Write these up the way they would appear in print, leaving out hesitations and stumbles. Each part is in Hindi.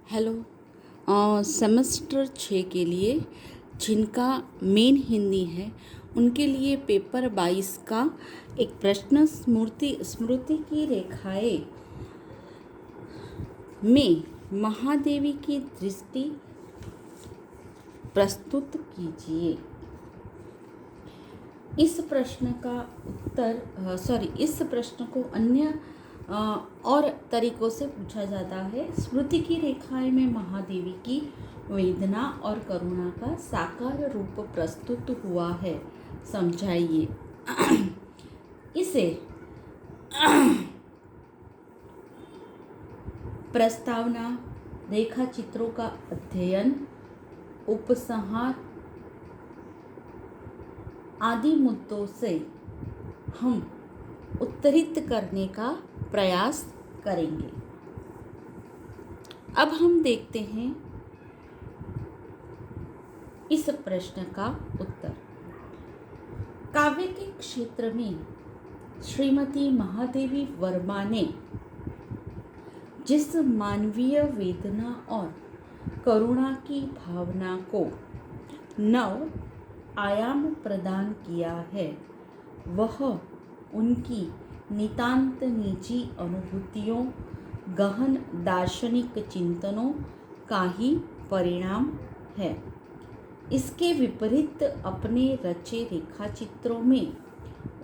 हेलो। सेमेस्टर 6 के लिए जिनका मेन हिंदी है उनके लिए पेपर 22 का एक प्रश्न स्मृति की रेखाएं में महादेवी की दृष्टि प्रस्तुत कीजिए। इस प्रश्न को अन्य और तरीकों से पूछा जाता है। स्मृति की रेखाएं में महादेवी की वेदना और करुणा का साकार रूप प्रस्तुत हुआ है, समझाइए। इसे प्रस्तावना, रेखा चित्रों का अध्ययन, उपसंहार आदि मुद्दों से हम उत्तरित करने का प्रयास करेंगे। अब हम देखते हैं इस प्रश्न का उत्तर। काव्य के क्षेत्र में श्रीमती महादेवी वर्मा ने जिस मानवीय वेदना और करुणा की भावना को नव आयाम प्रदान किया है, वह उनकी नितांत निजी अनुभूतियों, गहन दार्शनिक चिंतनों का ही परिणाम है। इसके विपरीत अपने रचे रेखाचित्रों में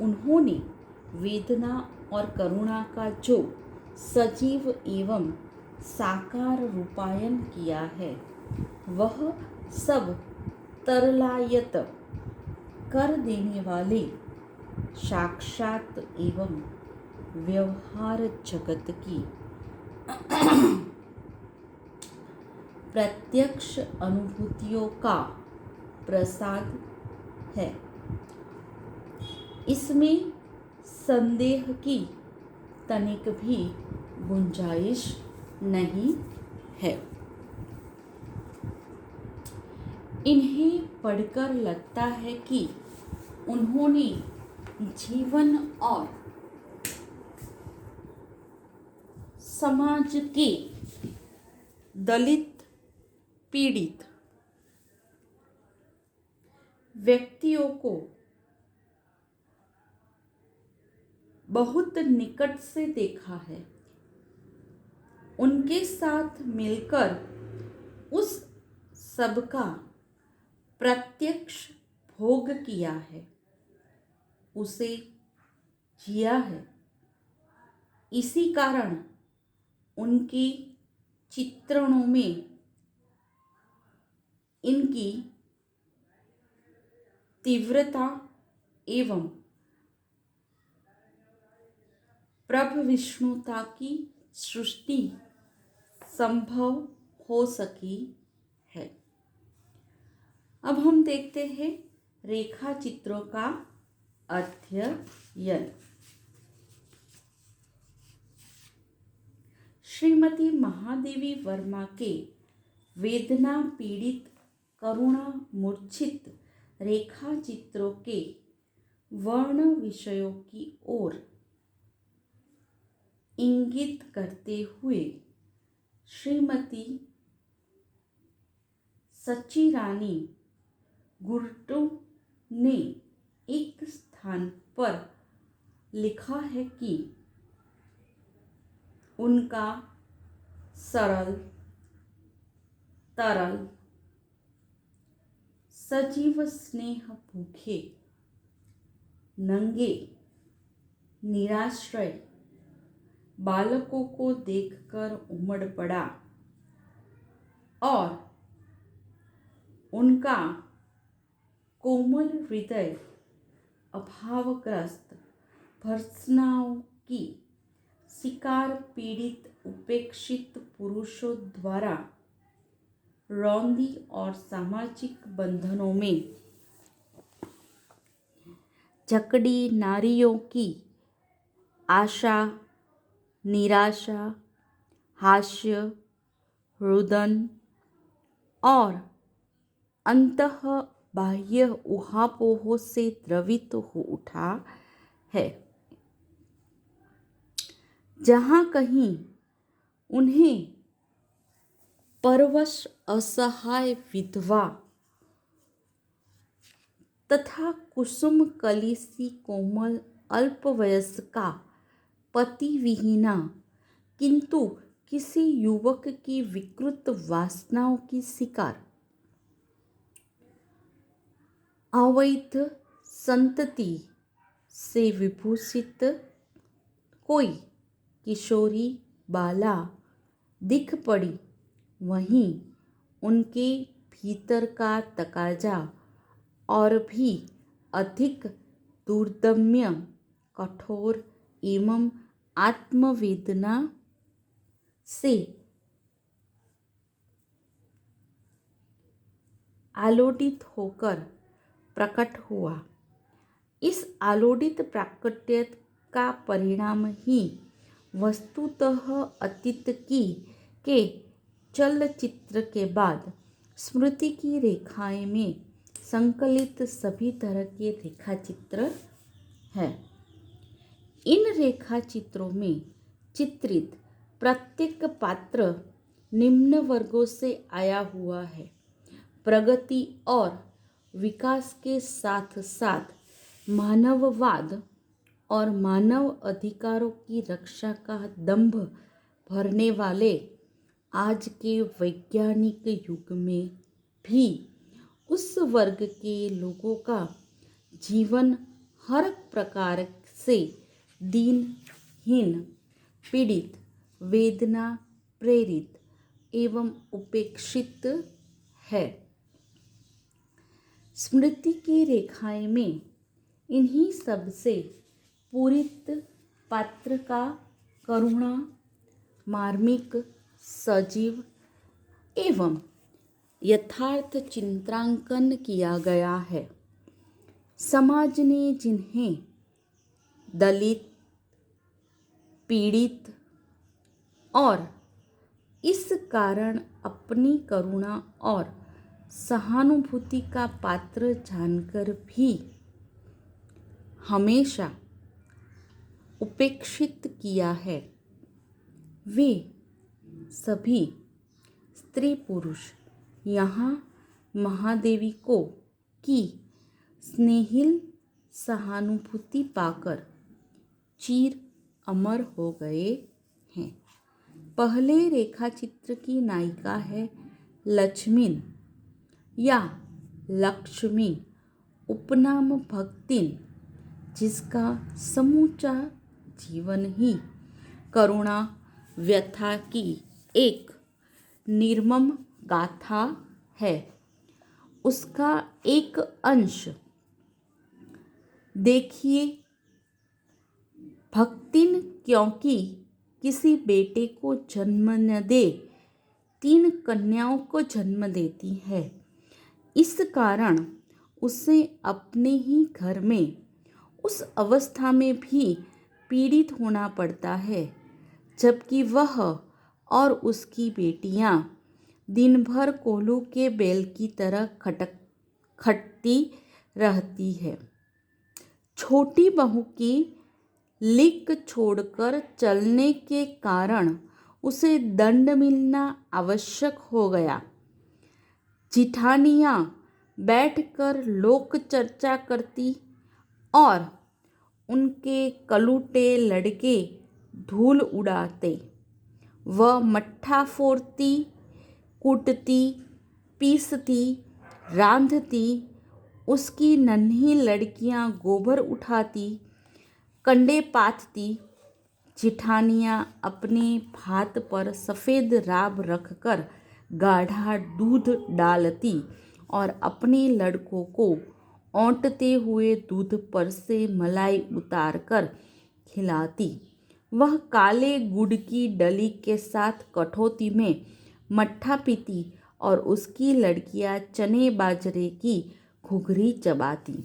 उन्होंने वेदना और करुणा का जो सजीव एवं साकार रूपायन किया है, वह सब तरलायत कर देने वाले साक्षात एवं व्यवहार जगत की प्रत्यक्ष अनुभूतियों का प्रसाद है। इसमें संदेह की तनिक भी गुंजाइश नहीं है। इन्हें पढ़कर लगता है कि उन्होंने जीवन और समाज के दलित, पीड़ित व्यक्तियों को बहुत निकट से देखा है, उनके साथ मिलकर उस सबका प्रत्यक्ष भोग किया है, उसे जिया है। इसी कारण उनकी चित्रणों में इनकी तीव्रता एवं प्रभविष्णुता की सृष्टि संभव हो सकी है। अब हम देखते हैं रेखा चित्रों का अध्ययन। श्रीमती महादेवी वर्मा के वेदना पीड़ित, करुणा मूर्छित रेखा चित्रों के वर्ण विषयों की ओर इंगित करते हुए श्रीमती सच्चिरानी गुर्टू ने एक स्थान पर लिखा है कि उनका सरल, तरल, सजीव स्नेह भूखे, नंगे, निराश्रय बालकों को देखकर उमड़ पड़ा और उनका कोमल हृदय अभावग्रस्त भर्त्सनाओं की शिकार पीड़ित उपेक्षित पुरुषों द्वारा रौंदी और सामाजिक बंधनों में जकड़ी नारियों की आशा, निराशा, हास्य, रुदन और अंतः बाह्य ऊहापोह से द्रवित हो उठा है। जहाँ कहीं उन्हें परवश असहाय विधवा तथा कुसुम कलिसी कोमल अल्पवयस्का पति विहीना किंतु किसी युवक की विकृत वासनाओं की शिकार अवैध संतति से विभूषित कोई किशोरी बाला दिख पड़ी, वहीं उनके भीतर का तकाजा और भी अधिक दुर्दम्य, कठोर एवं आत्मवेदना से आलोडित होकर प्रकट हुआ। इस आलोडित प्राकट्य का परिणाम ही वस्तुतः अतीत के चलचित्र के बाद स्मृति की रेखाएं में संकलित सभी तरह के रेखाचित्र है। इन रेखाचित्रों में चित्रित प्रत्येक पात्र निम्न वर्गों से आया हुआ है। प्रगति और विकास के साथ साथ मानववाद और मानव अधिकारों की रक्षा का दंभ भरने वाले आज के वैज्ञानिक युग में भी उस वर्ग के लोगों का जीवन हर प्रकार से दीनहीन, पीड़ित, वेदना प्रेरित एवं उपेक्षित है। स्मृति की रेखाएं में इन्हीं सब से पूरित पात्र का करुणा, मार्मिक, सजीव एवं यथार्थ चित्रांकन किया गया है। समाज ने जिन्हें दलित, पीड़ित और इस कारण अपनी करुणा और सहानुभूति का पात्र जानकर भी हमेशा उपेक्षित किया है, वे सभी स्त्री पुरुष यहाँ महादेवी को की स्नेहिल सहानुभूति पाकर चीर अमर हो गए हैं। पहले रेखाचित्र की नायिका है लक्ष्मीन या लक्ष्मी, उपनाम भक्तिन, जिसका समूचा जीवन ही करुणा व्यथा की एक निर्मम गाथा है। उसका एक अंश देखिए। भक्तिन क्योंकि किसी बेटे को जन्म न दे 3 कन्याओं को जन्म देती है, इस कारण उसे अपने ही घर में उस अवस्था में भी पीड़ित होना पड़ता है, जबकि वह और उसकी बेटियां दिन भर कोल्हू के बैल की तरह खटती रहती है। छोटी बहू की लिक छोड़कर चलने के कारण उसे दंड मिलना आवश्यक हो गया। जिठानियाँ बैठकर लोक चर्चा करती और उनके कलूटे लड़के धूल उड़ाते। वह मट्ठा फोड़ती, कूटती, पीसती, रांधती। उसकी नन्ही लड़कियां गोबर उठाती, कंडे पाथती। जिठानियाँ अपने भात पर सफ़ेद राब रखकर गाढ़ा दूध डालती और अपने लड़कों को औंटते हुए दूध पर से मलाई उतारकर खिलाती। वह काले गुड़ की डली के साथ कठौती में मट्ठा पीती और उसकी लड़कियां चने बाजरे की घुघरी चबाती।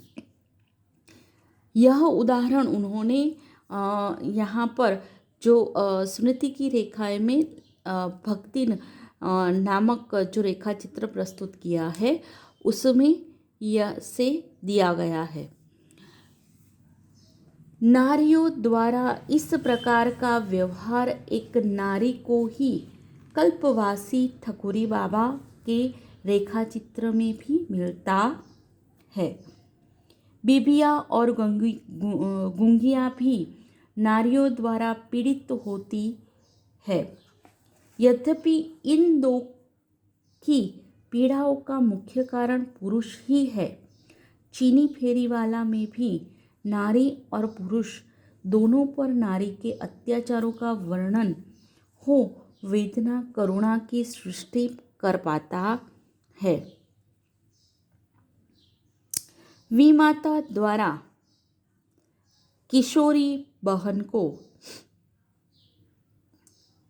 यह उदाहरण उन्होंने यहाँ पर जो स्मृति की रेखाएं में भक्तिन नामक जो रेखा चित्र प्रस्तुत किया है उसमें यह से दिया गया है। नारियों द्वारा इस प्रकार का व्यवहार एक नारी को ही कल्पवासी ठकुरी बाबा के रेखा चित्र में भी मिलता है। बीबिया और गुंगिया भी नारियों द्वारा पीड़ित होती है। यद्यपि इन दो की पीड़ाओं का मुख्य कारण पुरुष ही है। चीनी फेरीवाला में भी नारी और पुरुष दोनों पर नारी के अत्याचारों का वर्णन हो वेदना करुणा की सृष्टि कर पाता है। विमाता द्वारा किशोरी बहन को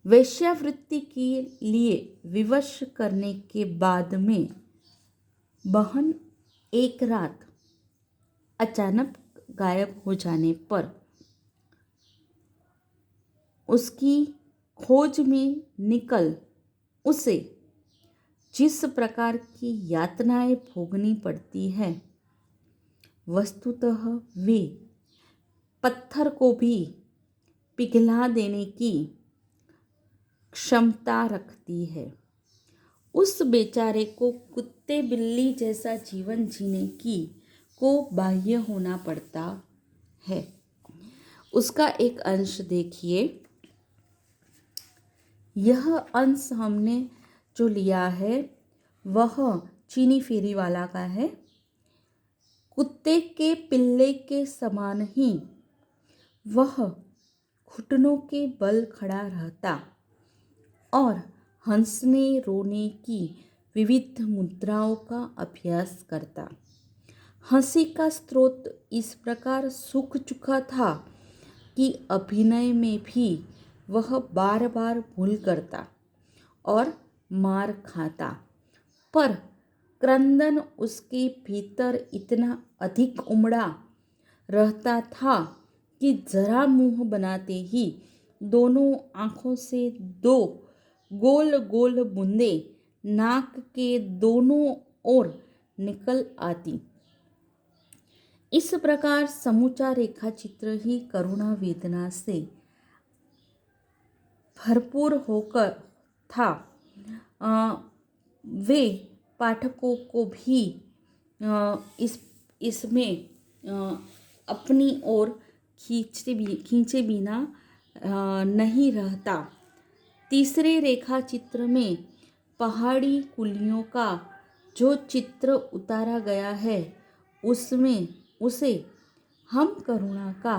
वेश्यावृत्ति के लिए विवश करने के बाद में बहन एक रात अचानक गायब हो जाने पर उसकी खोज में निकल उसे जिस प्रकार की यातनाएं भोगनी पड़ती है, वस्तुतः वे पत्थर को भी पिघला देने की क्षमता रखती है। उस बेचारे को कुत्ते बिल्ली जैसा जीवन जीने की को बाह्य होना पड़ता है। उसका एक अंश देखिए। यह अंश हमने जो लिया है वह चीनी फेरी वाला का है। कुत्ते के पिल्ले के समान ही वह घुटनों के बल खड़ा रहता और हंसने रोने की विविध मुद्राओं का अभ्यास करता। हंसी का स्रोत इस प्रकार सूख चुका था कि अभिनय में भी वह बार बार भूल करता और मार खाता, पर क्रंदन उसके भीतर इतना अधिक उमड़ा रहता था कि जरा मुंह बनाते ही दोनों आँखों से दो गोल गोल बूंदें नाक के दोनों ओर निकल आती। इस प्रकार समूचा रेखा चित्र ही करुणा वेदना से भरपूर होकर था। वे पाठकों को भी इसमें अपनी ओर खींचे बिना नहीं रहता। तीसरे रेखा चित्र में पहाड़ी कुलियों का जो चित्र उतारा गया है उसमें उसे हम करुणा का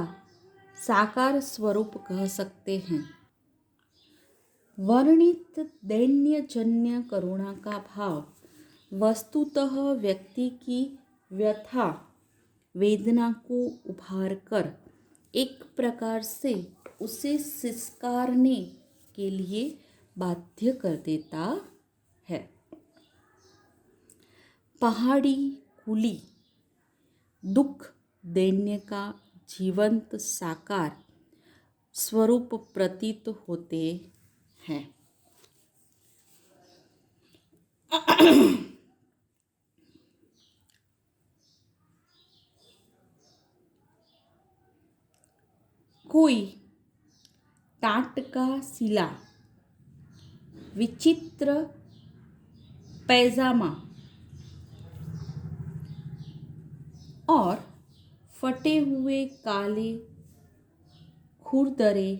साकार स्वरूप कह सकते हैं। वर्णित दैन्यजन्य करुणा का भाव वस्तुतः व्यक्ति की व्यथा वेदना को उभार कर एक प्रकार से उसे सिसकारने के लिए बाध्य कर देता है। पहाड़ी कुली दुख दैन्य का जीवंत साकार स्वरूप प्रतीत होते हैं। कोई टाट का सिला विचित्र पैजामा और फटे हुए काले खुरदरे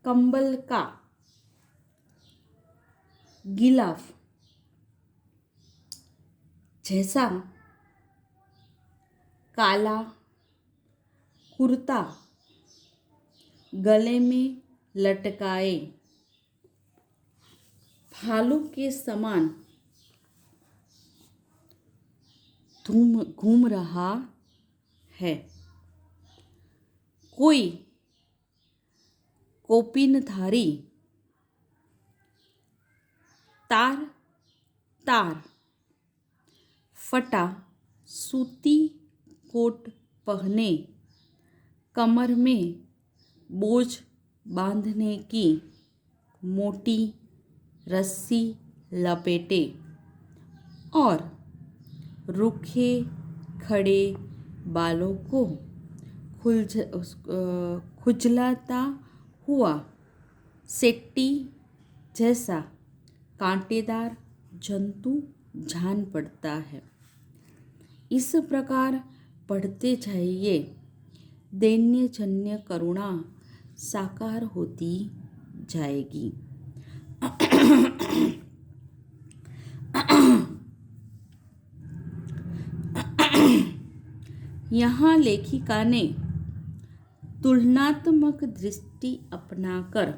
कंबल का गिलाफ जैसा काला कुर्ता गले में लटकाए भालू के समान घूम रहा है। कोई कोपिनधारी तार तार फटा सूती कोट पहने कमर में बोझ बांधने की मोटी रस्सी लपेटे और रूखे खड़े बालों को खुजलाता हुआ सेट्टी जैसा कांटेदार जंतु जान पड़ता है। इस प्रकार पढ़ते जाइए, दैन्यजन्य करुणा साकार होती जाएगी। यहाँ लेखिका ने तुलनात्मक दृष्टि अपनाकर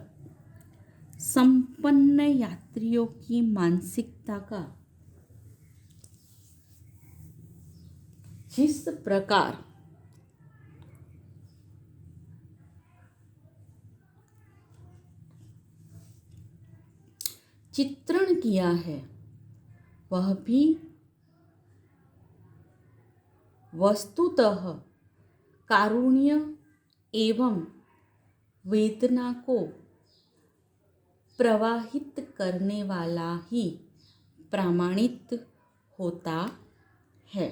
संपन्न यात्रियों की मानसिकता का जिस प्रकार चित्रण किया है, वह भी वस्तुतः कारुण्य एवं वेदना को प्रवाहित करने वाला ही प्रमाणित होता है।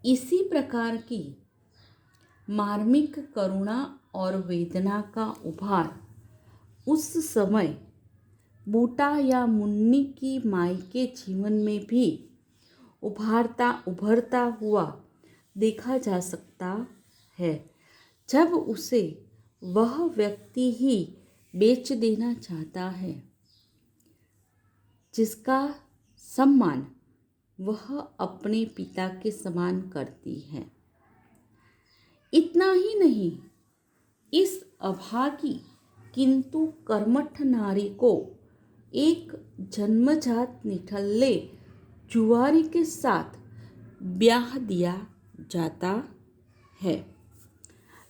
इसी प्रकार की मार्मिक करुणा और वेदना का उभार उस समय बूटा या मुन्नी की माई के जीवन में भी उभरता हुआ देखा जा सकता है, जब उसे वह व्यक्ति ही बेच देना चाहता है जिसका सम्मान वह अपने पिता के समान करती है। इतना ही नहीं, इस अभागी किंतु कर्मठ नारी को एक जन्मजात निठल्ले जुआरी के साथ ब्याह दिया जाता है।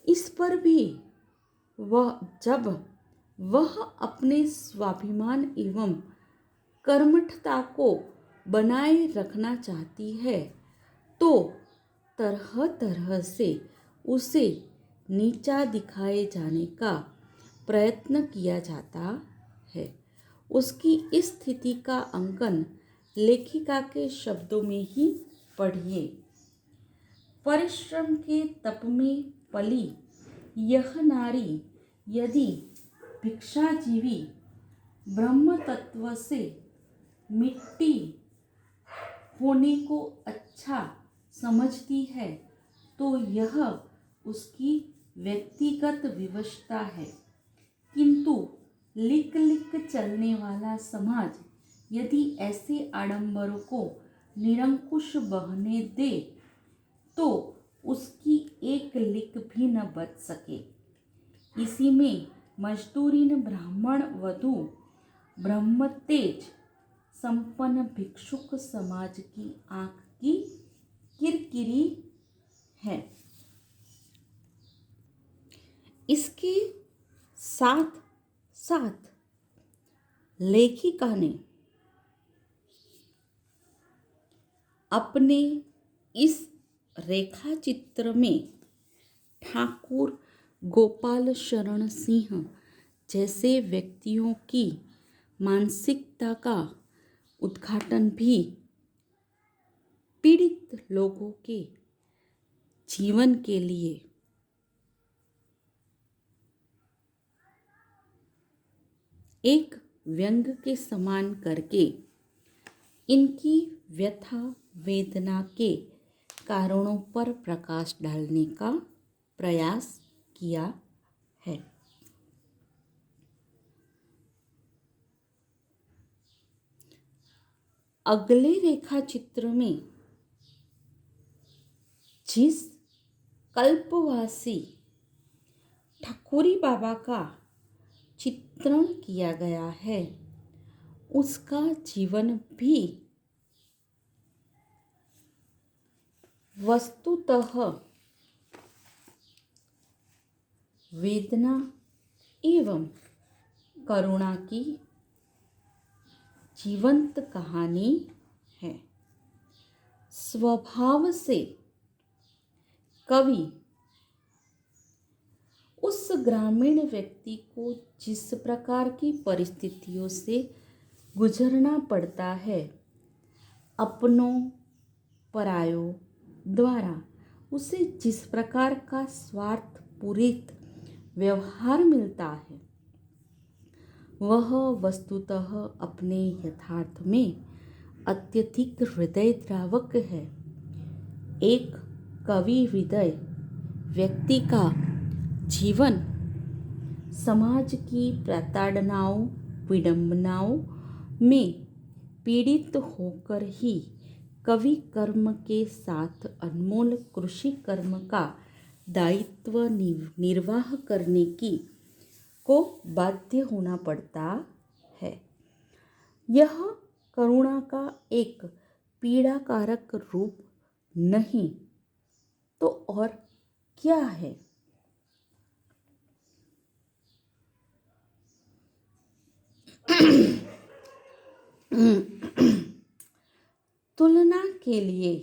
इस पर भी जब वह अपने स्वाभिमान एवं कर्मठता को बनाए रखना चाहती है, तो तरह तरह से उसे नीचा दिखाए जाने का प्रयत्न किया जाता है। उसकी इस स्थिति का अंकन लेखिका के शब्दों में ही पढ़िए। परिश्रम के तप में पली यह नारी यदि भिक्षाजीवी ब्रह्म तत्व से मिट्टी होने को अच्छा समझती है, तो यह उसकी व्यक्तिगत विवशता है। किंतु लिक लिक चलने वाला समाज यदि ऐसे आडंबरों को निरंकुश बहने दे, तो उसकी एक लिक भी न बच सके। इसी में मजदूरीन ब्राह्मण वधू ब्रह्मतेज संपन्न भिक्षुक समाज की आंख की किरकिरी है। इसके साथ साथ लेखिका ने अपने इस रेखा चित्र में ठाकुर गोपाल शरण सिंह जैसे व्यक्तियों की मानसिकता का उद्घाटन भी पीड़ित लोगों के जीवन के लिए एक व्यंग के समान करके इनकी व्यथा वेदना के कारणों पर प्रकाश डालने का प्रयास किया है। अगले रेखा चित्र में जिस कल्पवासी ठकुरी बाबा का चित्रण किया गया है, उसका जीवन भी वस्तुतः वेदना एवं करुणा की जीवंत कहानी है। स्वभाव से कवि उस ग्रामीण व्यक्ति को जिस प्रकार की परिस्थितियों से गुजरना पड़ता है, अपनों परायों द्वारा उसे जिस प्रकार का स्वार्थ पूरित व्यवहार मिलता है, वह वस्तुतः अपने यथार्थ में अत्यधिक हृदयद्रावक है। एक कवि हृदय व्यक्ति का जीवन समाज की प्रताड़नाओं विडंबनाओं में पीड़ित होकर ही कवि कर्म के साथ अनमोल कृषि कर्म का दायित्व निर्वाह करने की को बाध्य होना पड़ता है। यह करुणा का एक पीड़ाकारक रूप नहीं तो और क्या है? तुलना के लिए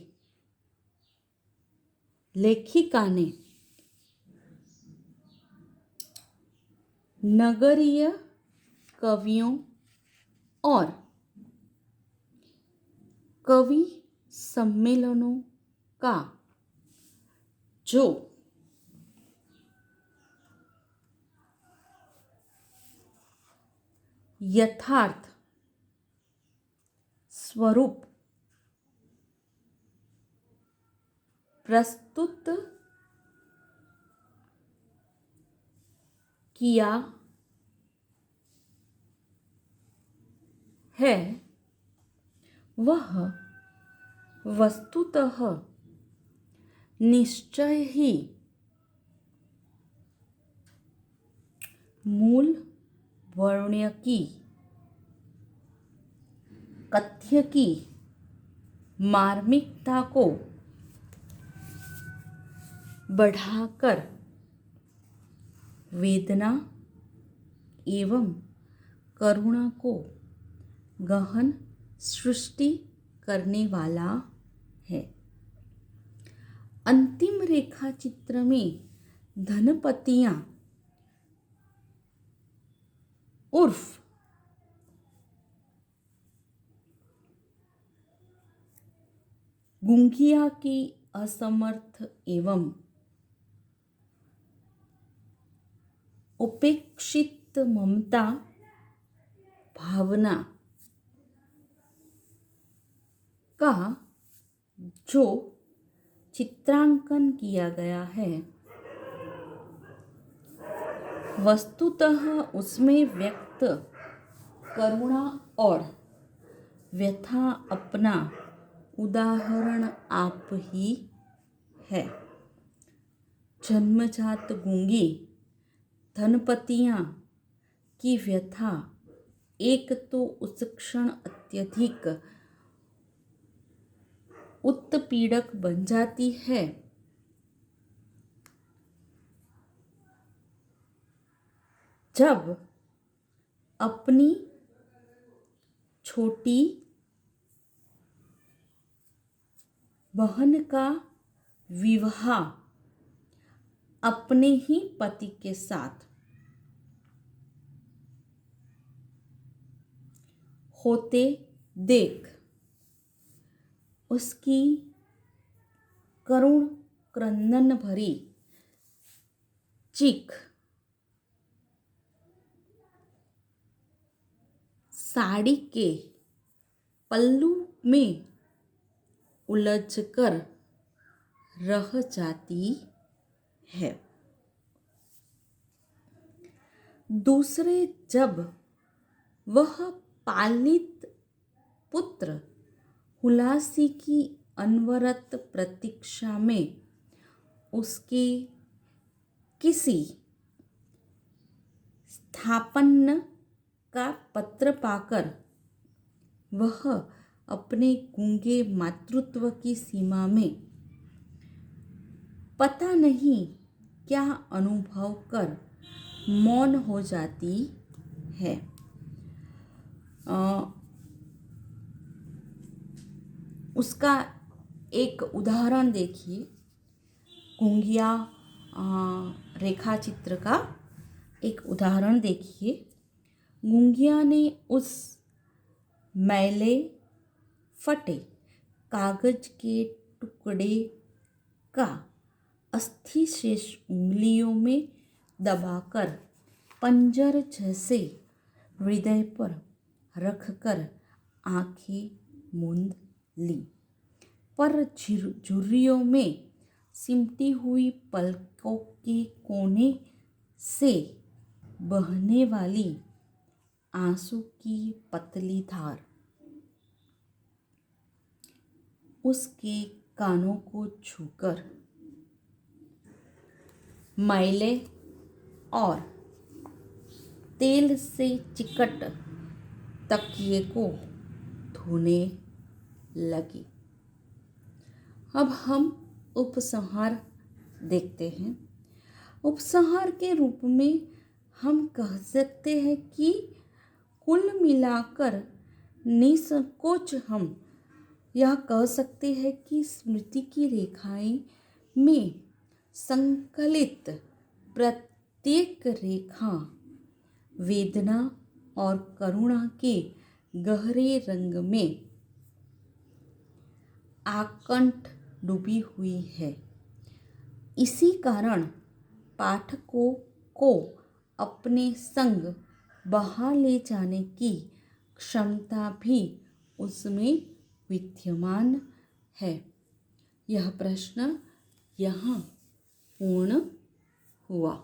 लेखिका ने नगरीय कवियों और कवि सम्मेलनों का जो यथार्थ स्वरूप प्रस्तुत किया है वह वस्तुतः निश्चय ही मूल वर्ण्य की कथ्य की मार्मिकता को बढ़ाकर वेदना एवं करुणा को गहन सृष्टि करने वाला है। अंतिम रेखा चित्र में धनपतियां उर्फ गुंगिया की असमर्थ एवं उपेक्षित ममता भावना का जो चित्रांकन किया गया है वस्तुतः उसमें व्यक्त करुणा और व्यथा अपना उदाहरण आप ही है। जन्मजात गूंगी धनपतियां की व्यथा एक तो उस क्षण अत्यधिक उत्पीड़क बन जाती है जब अपनी छोटी बहन का विवाह अपने ही पति के साथ होते देख उसकी करुण क्रंदन भरी चीख साड़ी के पल्लू में उलझकर रह जाती है। दूसरे जब वह पालित पुत्र हुलासी की अनवरत प्रतीक्षा में उसके किसी स्थापन का पत्र पाकर वह अपने गूंगे मातृत्व की सीमा में पता नहीं क्या अनुभव कर मौन हो जाती है। उसका एक उदाहरण देखिए, गूंगिया रेखा चित्र का एक उदाहरण देखिए। गूंगिया ने उस मैले फटे कागज के टुकड़े का अस्थि शेष उंगलियों में दबाकर पंजर जैसे हृदय पर रखकर आंखें मूंद ली, पर झुर्रियों में सिमटी हुई पलकों के कोने से बहने वाली आंसू की पतली धार उसके कानों को छूकर मैले और तेल से चिकट तकिए को धोने लगी। अब हम उपसंहार देखते हैं। उपसंहार के रूप में हम कह सकते हैं कि कुल मिलाकर निसंकोच हम यह कह सकते हैं कि स्मृति की रेखाएं में संकलित प्रत्येक रेखा वेदना और करुणा के गहरे रंग में आकंठ डूबी हुई है। इसी कारण पाठकों को अपने संग बहा ले जाने की क्षमता भी उसमें विद्यमान है। यह प्रश्न यहाँ पूर्ण हुआ।